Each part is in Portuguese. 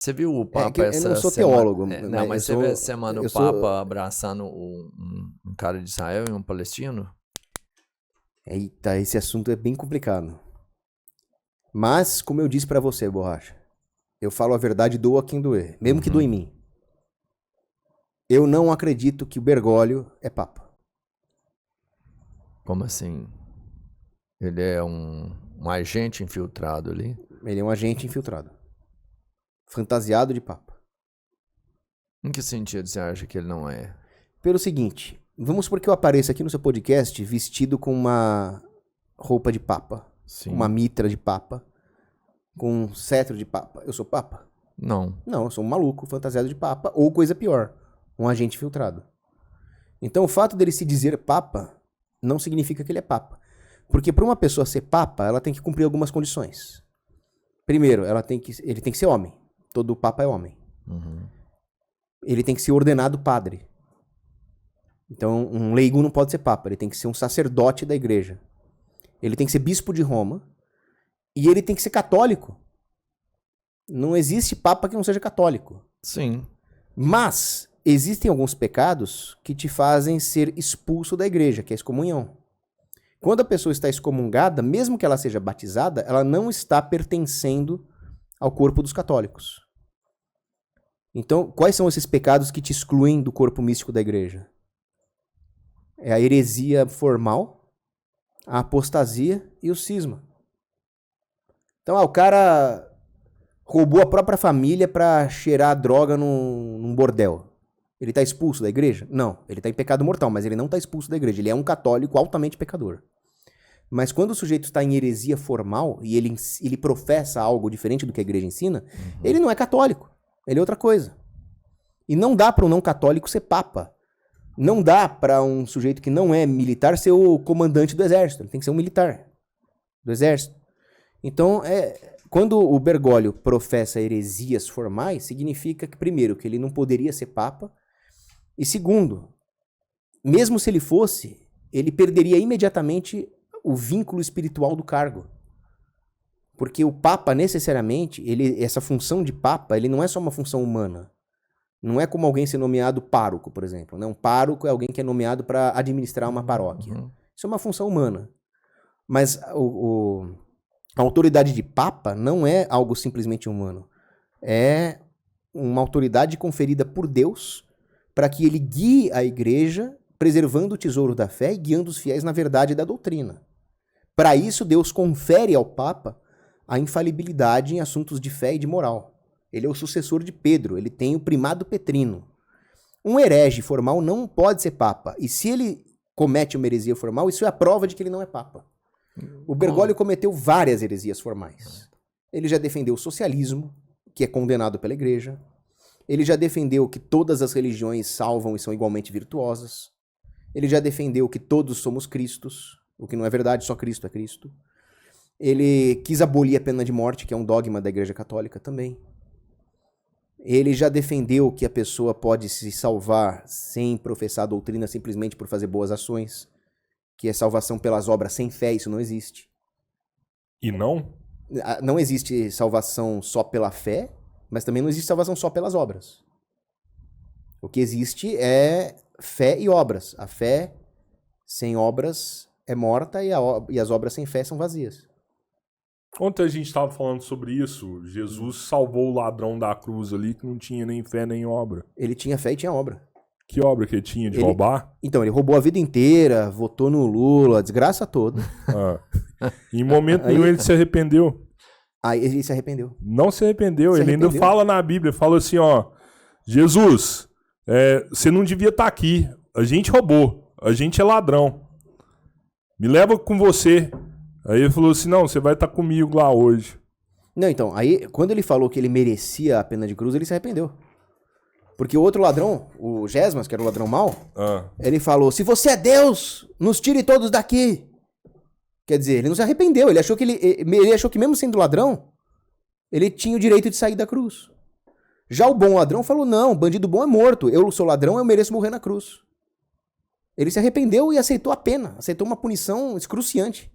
Você viu o É Papa que eu essa não sou semana? teólogo, Não, mas você eu viu sou, essa semana eu o sou... Papa abraçando um cara de Israel e um palestino? Eita, esse assunto é bem complicado. Mas, como eu disse pra você, Borracha, eu falo a verdade, doa quem doer, mesmo que doa em mim. Eu não acredito que o Bergoglio é papa. Como assim? Ele é um agente infiltrado ali? Ele é um agente infiltrado, fantasiado de papa. Em que sentido você acha que ele não é? Pelo seguinte, vamos supor que eu apareça aqui no seu podcast vestido com uma roupa de papa, Sim. uma mitra de papa, com um cetro de papa. Eu sou papa? Não. Não, eu sou um maluco fantasiado de papa, ou coisa pior, um agente filtrado. Então o fato dele se dizer papa não significa que ele é papa. Porque para uma pessoa ser papa, ela tem que cumprir algumas condições. Primeiro, ele tem que ser homem. Todo papa é homem. Ele tem que ser ordenado padre. Então um leigo não pode ser papa, ele tem que ser um sacerdote da igreja. Ele tem que ser bispo de Roma. E ele tem que ser católico. Não existe papa que não seja católico. Sim. Mas existem alguns pecados que te fazem ser expulso da igreja, que é a excomunhão. Quando a pessoa está excomungada, mesmo que ela seja batizada, ela não está pertencendo ao corpo dos católicos. Então, quais são esses pecados que te excluem do corpo místico da igreja? É a heresia formal, a apostasia e o cisma. Então, o cara roubou a própria família para cheirar droga num bordel. Ele está expulso da igreja? Não, ele está em pecado mortal, mas ele não está expulso da igreja. Ele é um católico altamente pecador. Mas quando o sujeito está em heresia formal e ele professa algo diferente do que a igreja ensina, ele não é católico. Ele é outra coisa. E não dá para um não católico ser papa. Não dá para um sujeito que não é militar ser o comandante do exército. Ele tem que ser um militar do exército. Então, quando o Bergoglio professa heresias formais, significa que, primeiro, que ele não poderia ser papa, e segundo, mesmo se ele fosse, ele perderia imediatamente o vínculo espiritual do cargo. Porque o papa, necessariamente, essa função de papa, ele não é só uma função humana. Não é como alguém ser nomeado pároco, por exemplo. Né? Um pároco é alguém que é nomeado para administrar uma paróquia. Isso é uma função humana. Mas a autoridade de papa não é algo simplesmente humano. É uma autoridade conferida por Deus para que ele guie a igreja, preservando o tesouro da fé e guiando os fiéis na verdade da doutrina. Para isso, Deus confere ao papa a infalibilidade em assuntos de fé e de moral. Ele é o sucessor de Pedro, ele tem o primado petrino. Um herege formal não pode ser papa. E se ele comete uma heresia formal, isso é a prova de que ele não é papa. O Bergoglio cometeu várias heresias formais. Ele já defendeu o socialismo, que é condenado pela igreja. Ele já defendeu que todas as religiões salvam e são igualmente virtuosas. Ele já defendeu que todos somos Cristos, o que não é verdade, só Cristo é Cristo. Ele quis abolir a pena de morte, que é um dogma da Igreja Católica também. Ele já defendeu que a pessoa pode se salvar sem professar a doutrina simplesmente por fazer boas ações, que é salvação pelas obras sem fé, isso não existe. E não? Não existe salvação só pela fé, mas também não existe salvação só pelas obras. O que existe é fé e obras. A fé sem obras é morta e as obras sem fé são vazias. Ontem a gente estava falando sobre isso. Jesus salvou o ladrão da cruz ali que não tinha nem fé nem obra. Ele tinha fé e tinha obra. Que obra que ele tinha de roubar? Então, ele roubou a vida inteira, votou no Lula, a desgraça toda. Em momento nenhum ele se arrependeu. Aí ele se arrependeu. Não se arrependeu. Ele ainda fala na Bíblia, fala assim, ó, Jesus, você não devia estar aqui. A gente roubou. A gente é ladrão. Me leva com você. Aí ele falou assim, não, você vai estar comigo lá hoje. Não, então, aí quando ele falou que ele merecia a pena de cruz, ele se arrependeu. Porque o outro ladrão, o Gesmas, que era o ladrão mau, ele falou, se você é Deus, nos tire todos daqui. Quer dizer, ele não se arrependeu, ele achou que mesmo sendo ladrão, ele tinha o direito de sair da cruz. Já o bom ladrão falou, não, bandido bom é morto, eu sou ladrão, eu mereço morrer na cruz. Ele se arrependeu e aceitou a pena, aceitou uma punição excruciante.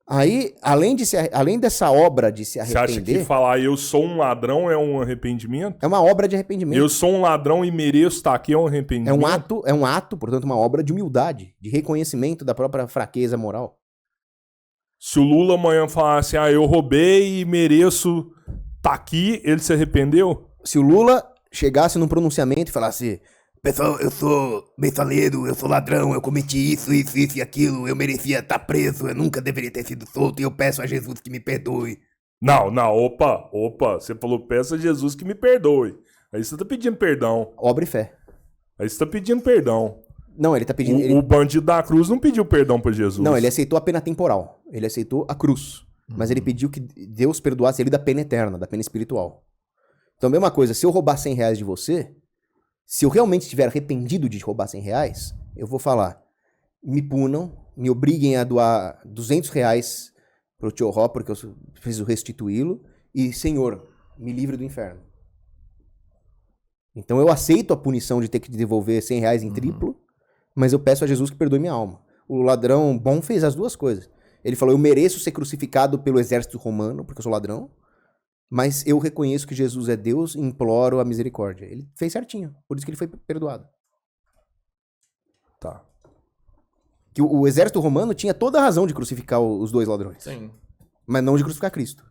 Aí, além dessa obra de se Você acha que arrepender, falar eu sou um ladrão é um arrependimento? é uma obra de arrependimento. Eu sou um ladrão e mereço estar aqui é um arrependimento? É um ato, portanto, uma obra de humildade, de reconhecimento da própria fraqueza moral. Se o Lula amanhã falasse, eu roubei e mereço estar aqui, ele se arrependeu? Se o Lula chegasse num pronunciamento e falasse: pessoal, eu sou metaleiro, eu sou ladrão, eu cometi isso e aquilo, eu merecia estar preso, eu nunca deveria ter sido solto e eu peço a Jesus que me perdoe. Não, opa, você falou, peça a Jesus que me perdoe. Aí você tá pedindo perdão. Obra e fé. Aí você tá pedindo perdão. Não, ele tá pedindo... O bandido da cruz não pediu perdão pra Jesus. Não, ele aceitou a pena temporal. Ele aceitou a cruz. Mas ele pediu que Deus perdoasse ele da pena eterna, da pena espiritual. Então, a mesma coisa, se eu roubar R$100 de você, se eu realmente estiver arrependido de roubar R$100, eu vou falar, me punam, me obriguem a doar R$200 pro tio Ró, porque eu preciso restituí-lo, e, Senhor, me livre do inferno. Então, eu aceito a punição de ter que devolver R$100 em triplo, mas eu peço a Jesus que perdoe minha alma. O ladrão bom fez as duas coisas. Ele falou, eu mereço ser crucificado pelo exército romano, porque eu sou ladrão, mas eu reconheço que Jesus é Deus e imploro a misericórdia. Ele fez certinho, por isso que ele foi perdoado. Tá. Que o exército romano tinha toda a razão de crucificar os dois ladrões. Sim. Mas não de crucificar Cristo.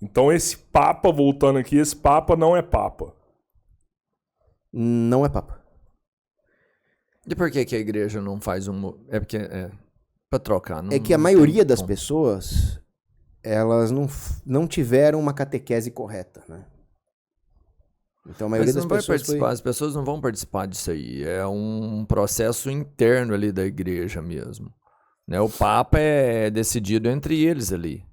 Então esse Papa, voltando aqui, esse Papa não é Papa. Não é Papa. E por que a igreja não faz um... É porque... pra trocar. Não, É que a maioria das pessoas, elas não tiveram uma catequese correta, né? Então a maioria das pessoas As pessoas não vão participar disso aí. É um processo interno ali da igreja mesmo. Né? O Papa é decidido entre eles ali.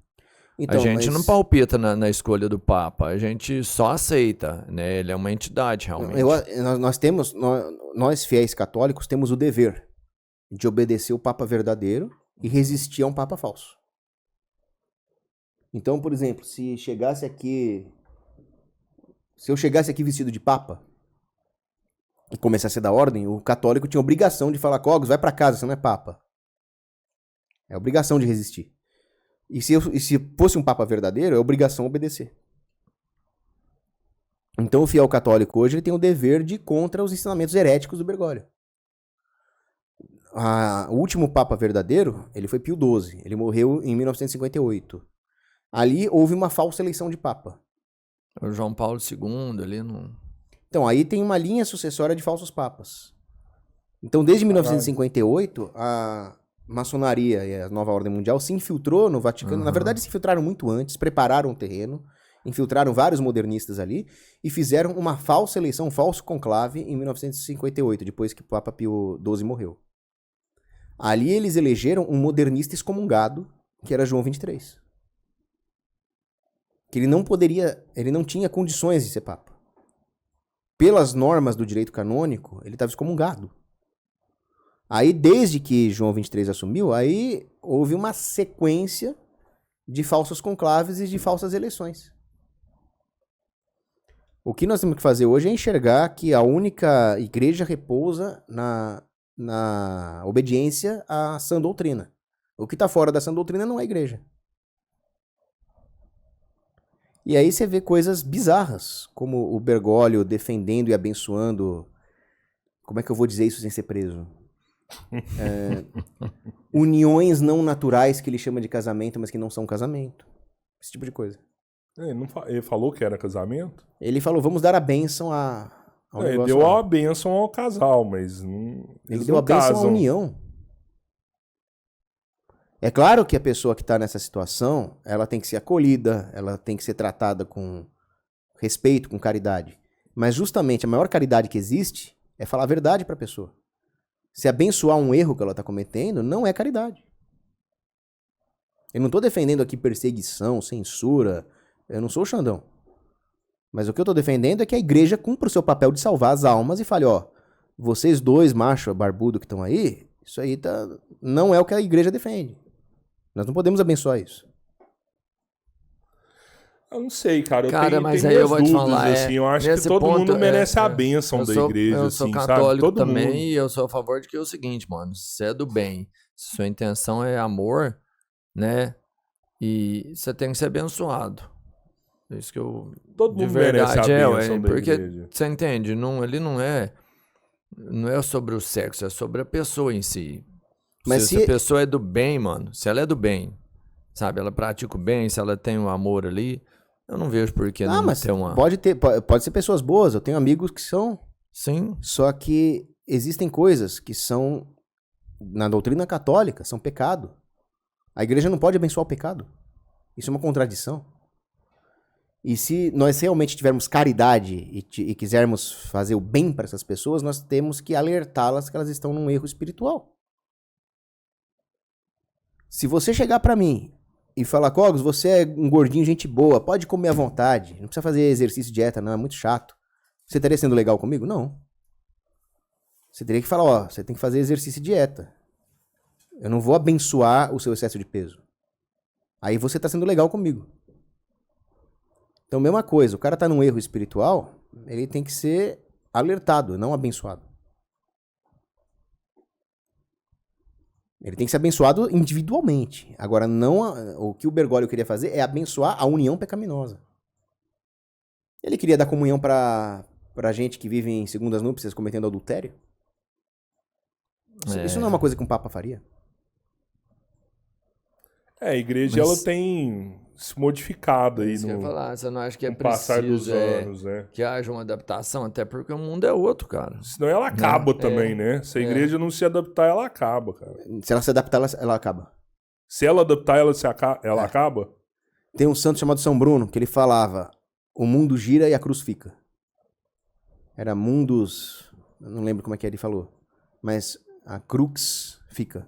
Então, a gente não palpita na escolha do Papa, a gente só aceita, né? Ele é uma entidade, realmente. Nós fiéis católicos temos o dever de obedecer o Papa verdadeiro e resistir a um Papa falso. Então, por exemplo, se eu chegasse aqui vestido de Papa e começasse a dar ordem, o católico tinha obrigação de falar, Cogos, vai pra casa, você não é Papa. É obrigação de resistir. E se fosse um Papa verdadeiro, é obrigação obedecer. Então o fiel católico hoje ele tem o dever de ir contra os ensinamentos heréticos do Bergoglio. O último Papa verdadeiro, ele foi Pio XII. Ele morreu em 1958. Ali houve uma falsa eleição de Papa. O João Paulo II ali não... Então aí tem uma linha sucessória de falsos papas. Então desde 1958, a maçonaria e a nova ordem mundial se infiltrou no Vaticano. Na verdade se infiltraram muito antes, prepararam o terreno, infiltraram vários modernistas ali e fizeram uma falsa eleição, um falso conclave em 1958, depois que o Papa Pio XII morreu. Ali eles elegeram um modernista excomungado, que era João 23. Que ele não tinha condições de ser papa. Pelas normas do direito canônico, ele estava excomungado. Aí, desde que João 23 assumiu, aí houve uma sequência de falsos conclaves e de falsas eleições. O que nós temos que fazer hoje é enxergar que a única igreja repousa na obediência à sã doutrina. O que está fora da sã doutrina não é igreja. E aí você vê coisas bizarras, como o Bergoglio defendendo e abençoando, como é que eu vou dizer isso sem ser preso? Uniões não naturais que ele chama de casamento, mas que não são casamento. Esse tipo de coisa. Ele falou que era casamento? Ele falou, vamos dar a bênção ao negócio. Ele deu a bênção ao casal, mas não. Ele deu a bênção à união. É claro que a pessoa que está nessa situação, ela tem que ser acolhida, ela tem que ser tratada com respeito, com caridade. Mas justamente a maior caridade que existe é falar a verdade para a pessoa. Se abençoar um erro que ela está cometendo, não é caridade. Eu não estou defendendo aqui perseguição, censura, eu não sou o Xandão. Mas o que eu estou defendendo é que a igreja cumpra o seu papel de salvar as almas e fale, vocês dois, macho barbudo que estão aí, isso aí não é o que a igreja defende. Nós não podemos abençoar isso. Eu não sei, cara. Mas tenho aí eu vou te dúvidas, falar. Assim, eu acho que todo mundo merece a bênção da igreja. Eu sou assim, católico sabe? também e eu sou a favor de que é o seguinte, mano. Se é do bem, Se sua intenção é amor, né? E você tem que ser abençoado. É isso que eu... Todo de mundo merece a verdade bênção da porque igreja. você entende, ele não é sobre o sexo, é sobre a pessoa em si. Mas se a pessoa é do bem, mano, se ela é do bem, sabe, ela pratica o bem, se ela tem um amor ali, eu não vejo por que não ter uma... Pode ser pessoas boas, eu tenho amigos que são... Sim. Só que existem coisas que são, na doutrina católica, são pecado. A igreja não pode abençoar o pecado. Isso é uma contradição. E se nós realmente tivermos caridade e quisermos fazer o bem para essas pessoas, nós temos que alertá-las que elas estão num erro espiritual. Se você chegar para mim e falar, Cogos, você é um gordinho, gente boa, pode comer à vontade, não precisa fazer exercício de dieta, não, é muito chato. Você estaria sendo legal comigo? Não. Você teria que falar, ó, você tem que fazer exercício de dieta. Eu não vou abençoar o seu excesso de peso. Aí você tá sendo legal comigo. Então, mesma coisa, o cara tá num erro espiritual, ele tem que ser alertado, não abençoado. Ele tem que ser abençoado individualmente. Agora, não o que o Bergoglio queria fazer é abençoar a união pecaminosa. Ele queria dar comunhão pra gente que vive em segundas núpcias cometendo adultério? Isso não é uma coisa que um papa faria? A igreja ela tem se modificado aí no falar. Você não acha que é passar dos anos, né? Que haja uma adaptação, até porque o mundo é outro, cara. Senão ela acaba também, né? Se a igreja não se adaptar, ela acaba, cara. Se ela se adaptar, ela acaba. Se ela adaptar, ela acaba? Tem um santo chamado São Bruno, que ele falava, o mundo gira e a cruz fica. Era mundus... Eu não lembro como é que ele falou. Mas a crux fica.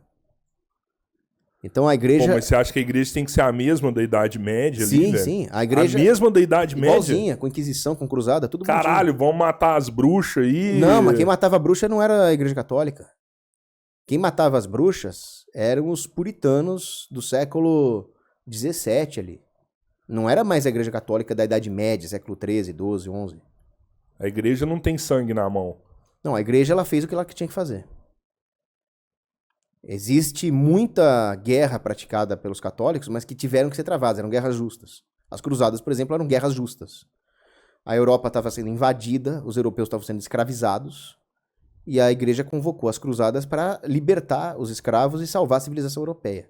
Então a igreja... Pô, mas você acha que a igreja tem que ser a mesma da Idade Média ali, velho? Sim. A igreja... A mesma da Idade Média? Igualzinha, com Inquisição, com Cruzada, tudo bonitinho. Caralho, vão matar as bruxas aí... Não, mas quem matava a bruxa não era a igreja católica. Quem matava as bruxas eram os puritanos do século XVII ali. Não era mais a igreja católica da Idade Média, século XIII, XII, XI. A igreja não tem sangue na mão. Não, a igreja ela fez o que ela tinha que fazer. Existe muita guerra praticada pelos católicos, mas que tiveram que ser travadas, eram guerras justas. As cruzadas, por exemplo, eram guerras justas. A Europa estava sendo invadida, os europeus estavam sendo escravizados, e a igreja convocou as cruzadas para libertar os escravos e salvar a civilização europeia.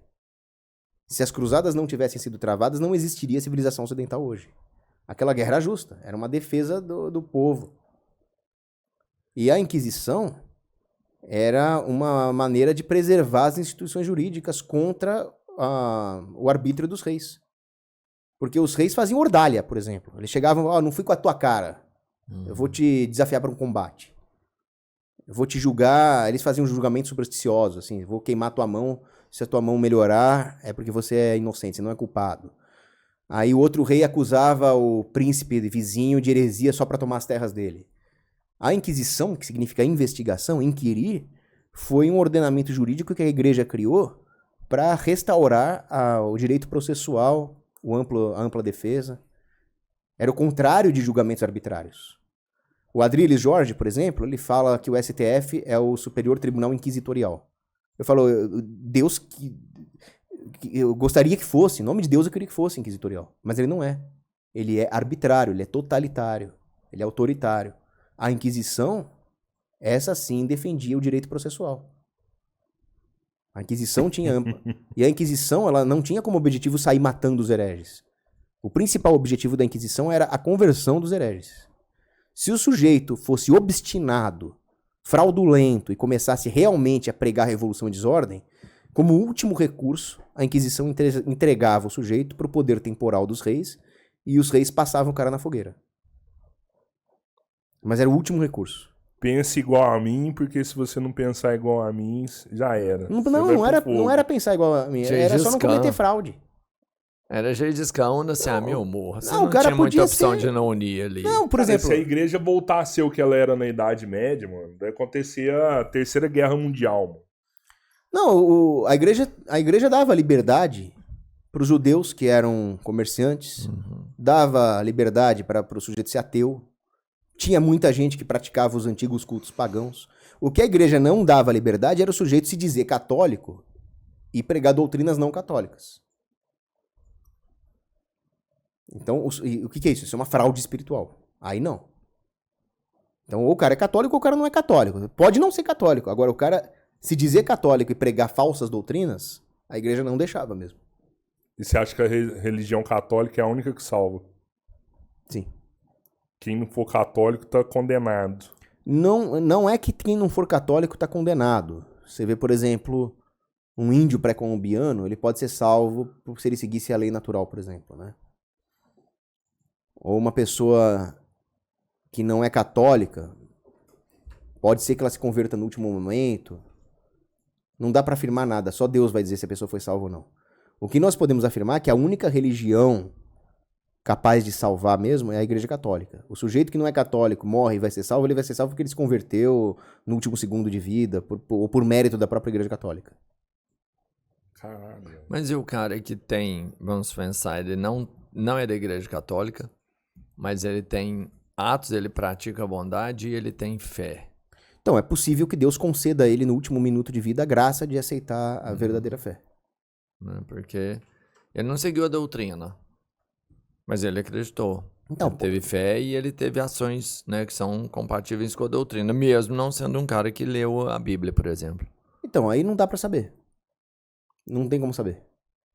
Se as cruzadas não tivessem sido travadas, não existiria civilização ocidental hoje. Aquela guerra era justa, era uma defesa do povo. E a Inquisição era uma maneira de preservar as instituições jurídicas contra o arbítrio dos reis. Porque os reis faziam ordalha, por exemplo. Eles chegavam, não fui com a tua cara, eu vou te desafiar para um combate. Eu vou te julgar, eles faziam um julgamento supersticioso, assim, vou queimar tua mão, se a tua mão melhorar é porque você é inocente, você não é culpado. Aí o outro rei acusava o príncipe vizinho de heresia só para tomar as terras dele. A Inquisição, que significa investigação, inquirir, foi um ordenamento jurídico que a igreja criou para restaurar o direito processual, a ampla defesa. Era o contrário de julgamentos arbitrários. O Adrilles Jorge, por exemplo, ele fala que o STF é o Superior Tribunal Inquisitorial. Eu falo, Deus eu gostaria que fosse, em nome de Deus eu queria que fosse inquisitorial, mas ele não é. Ele é arbitrário, ele é totalitário, ele é autoritário. A Inquisição, essa sim defendia o direito processual. A Inquisição tinha ampla. E a Inquisição, ela não tinha como objetivo sair matando os hereges. O principal objetivo da Inquisição era a conversão dos hereges. Se o sujeito fosse obstinado, fraudulento e começasse realmente a pregar revolução e desordem, como último recurso, a Inquisição entregava o sujeito para o poder temporal dos reis e os reis passavam o cara na fogueira. Mas era o último recurso. Pense igual a mim, porque se você não pensar igual a mim, já era. Não era pensar igual a mim, era só não cometer fraude. Era Gengis Khan, assim, meu morro. Você não, não tinha muita opção de não unir ali. Não, por exemplo... Se a igreja voltar a ser o que ela era na Idade Média, mano, vai acontecer a Terceira Guerra Mundial, mano. Não, a igreja dava liberdade para os judeus que eram comerciantes, dava liberdade para o sujeito ser ateu. Tinha muita gente que praticava os antigos cultos pagãos. O que a igreja não dava liberdade era o sujeito se dizer católico e pregar doutrinas não católicas. Então, o que é isso? Isso é uma fraude espiritual. Aí não. Então, ou o cara é católico ou o cara não é católico. Pode não ser católico. Agora, o cara se dizer católico e pregar falsas doutrinas, a igreja não deixava mesmo. E você acha que a religião católica é a única que salva? Sim. Quem não for católico tá condenado. Não é que quem não for católico tá condenado. Você vê, por exemplo, um índio pré-colombiano, ele pode ser salvo se ele seguisse a lei natural, por exemplo, né? Ou uma pessoa que não é católica, pode ser que ela se converta no último momento. Não dá para afirmar nada, só Deus vai dizer se a pessoa foi salva ou não. O que nós podemos afirmar é que a única religião capaz de salvar mesmo é a Igreja Católica. O sujeito que não é católico morre e vai ser salvo, ele vai ser salvo porque ele se converteu no último segundo de vida, ou por mérito da própria Igreja Católica. Caralho. Mas e o cara que tem, vamos pensar, ele não é da Igreja Católica, mas ele tem atos, ele pratica a bondade e ele tem fé. Então, é possível que Deus conceda a ele no último minuto de vida a graça de aceitar a verdadeira fé. Né? Porque ele não seguiu a doutrina, mas ele acreditou. Então, ele teve fé e ele teve ações, né, que são compatíveis com a doutrina, mesmo não sendo um cara que leu a Bíblia, por exemplo. Então, aí não dá pra saber. Não tem como saber.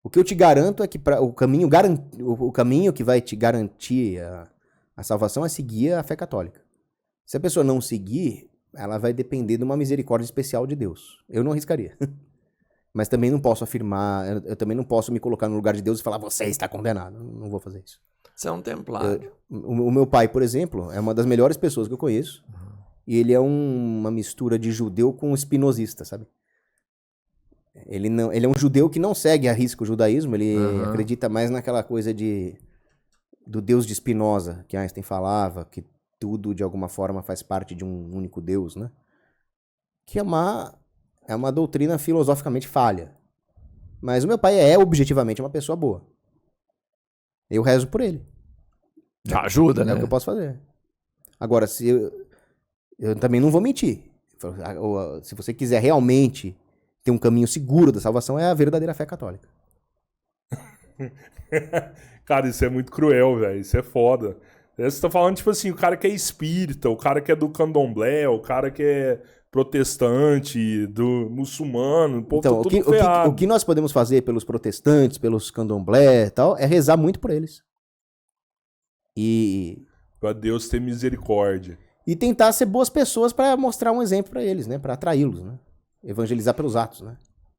O que eu te garanto é que o caminho que vai te garantir a salvação é seguir a fé católica. Se a pessoa não seguir, ela vai depender de uma misericórdia especial de Deus. Eu não arriscaria. Mas também não posso afirmar, eu também não posso me colocar no lugar de Deus e falar, você está condenado. Não vou fazer isso. Você é um templário. O meu pai, por exemplo, é uma das melhores pessoas que eu conheço. E ele é uma mistura de judeu com espinosista, sabe? Ele é um judeu que não segue a risco o judaísmo, ele acredita mais naquela coisa do Deus de Spinoza, que Einstein falava, que tudo de alguma forma faz parte de um único Deus, né? Que é uma doutrina filosoficamente falha. Mas o meu pai é objetivamente uma pessoa boa. Eu rezo por ele. Ajuda, né? É o que eu posso fazer. Agora, eu também não vou mentir. Se você quiser realmente ter um caminho seguro da salvação, é a verdadeira fé católica. Cara, isso é muito cruel, velho. Isso é foda. Você tá falando, tipo assim, o cara que é espírita, o cara que é do candomblé, o cara que é protestante, do muçulmano, o povo então, tá tudo ferrado. O que nós podemos fazer pelos protestantes, pelos candomblé e tal, é rezar muito por eles. Pra Deus ter misericórdia. E tentar ser boas pessoas para mostrar um exemplo para eles, né? Para atraí-los, né? Evangelizar pelos atos, né?